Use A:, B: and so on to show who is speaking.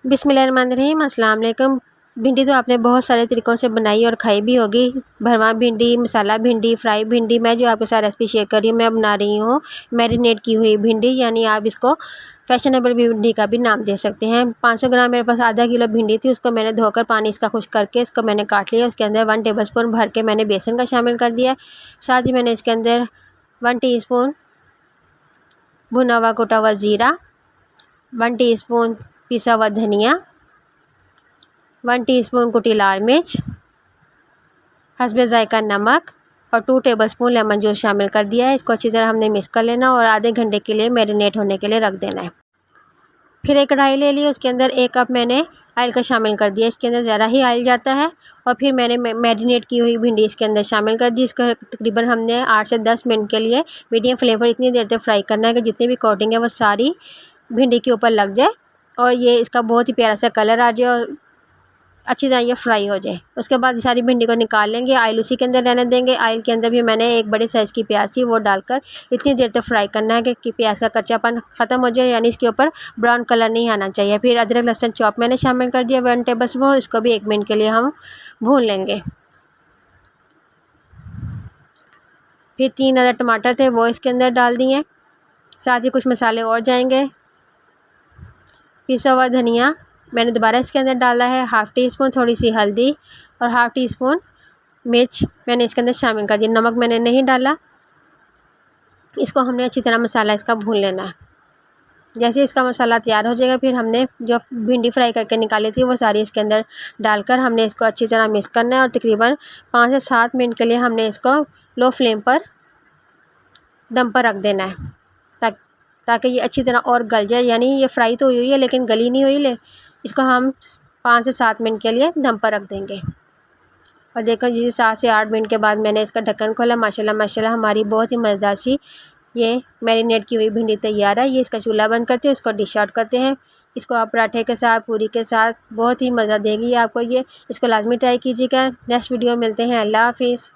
A: बिस्मिल्लाहिर्रहमानिर्रहीम, अस्सलाम वालेकुम। भिंडी तो आपने बहुत सारे तरीक़ों से बनाई और खाई भी होगी। भरवा भिंडी, मसाला भिंडी, फ्राई भिंडी। मैं जो आपके साथ रेसिपी शेयर कर रही हूँ, मैं बना रही हूँ मैरिनेट की हुई भिंडी, यानी आप इसको फैशनेबल भिंडी का भी नाम दे सकते हैं। 500 ग्राम मेरे पास आधा किलो भिंडी थी, उसको मैंने धोकर पानी इसका खुश्क करके इसको मैंने काट लिया। उसके अंदर 1 टेबलस्पून भर के मैंने बेसन का शामिल कर दिया। साथ ही मैंने इसके अंदर 1 टीस्पून भुना हुआ कुटा हुआ ज़ीरा, 1 टीस्पून पिसा हुआ धनिया, 1 टीस्पून कुटी लाल मिर्च, हस्बे ज़ायका नमक और 2 टेबलस्पून लेमन जूस शामिल कर दिया है। इसको अच्छी तरह हमने मिक्स कर लेना और आधे घंटे के लिए मैरिनेट होने के लिए रख देना है। फिर एक कढ़ाई ले ली, उसके अंदर 1 कप मैंने ऑयल का शामिल कर दिया। इसके अंदर ज़रा ही ऑयल जाता है। और फिर मैंने मैरिनेट की हुई भिंडी इसके अंदर शामिल कर दी। इसको तकरीबन हमने 8 से 10 मिनट के लिए मीडियम फ्लेम पर इतनी देर तक फ्राई करना है कि जितनी भी कोटिंग है वो सारी भिंडी के ऊपर लग जाए और ये इसका बहुत ही प्यारा सा कलर आ जाए और अच्छी तरह ये फ्राई हो जाए। उसके बाद सारी भिंडी को निकाल लेंगे, ऑयल उसी के अंदर रहने देंगे। ऑयल के अंदर भी मैंने एक बड़े साइज़ की प्याज थी वो डालकर इतनी देर तक फ्राई करना है कि प्याज का कच्चापन ख़त्म हो जाए, यानी इसके ऊपर ब्राउन कलर नहीं आना चाहिए। फिर अदरक लहसुन चॉप मैंने शामिल कर दिया 1 टेबलस्पून। इसको भी 1 मिनट के लिए हम भून लेंगे। फिर 3 अदर टमाटर थे वो इसके अंदर डाल दिए। साथ ही कुछ मसाले और जाएंगे। पिसा हुआ धनिया मैंने दोबारा इसके अंदर डाला है, 1/2 टीस्पून थोड़ी सी हल्दी और 1/2 टीस्पून मिर्च मैंने इसके अंदर शामिल कर दी। नमक मैंने नहीं डाला। इसको हमने अच्छी तरह मसाला इसका भून लेना है। जैसे इसका मसाला तैयार हो जाएगा, फिर हमने जो भिंडी फ्राई करके निकाली थी वो सारी इसके अंदर डालकर हमने इसको अच्छी तरह मिक्स करना है और तकरीबन 5 से 7 मिनट के लिए हमने इसको लो फ्लेम पर दम पर रख देना है ताकि ये अच्छी तरह और गल जाए। यानी ये फ्राई तो हुई है लेकिन गली नहीं हुई। इसको हम 5 से 7 मिनट के लिए दम पर रख देंगे। और देखो जी 7 से 8 मिनट के बाद मैंने इसका ढक्कन खोला। माशाल्लाह हमारी बहुत ही मज़ेदार सी ये मैरिनेट की हुई भिंडी तैयार है। ये इसका चूल्हा बंद करते हैं, इसको डिश आउट करते हैं। इसको आप पराठे के साथ, पूरी के साथ बहुत ही मज़ा देगी आपको ये। इसको लाजमी ट्राई कीजिएगा। नेक्स्ट वीडियो मिलते हैं। अल्लाह हाफिज़।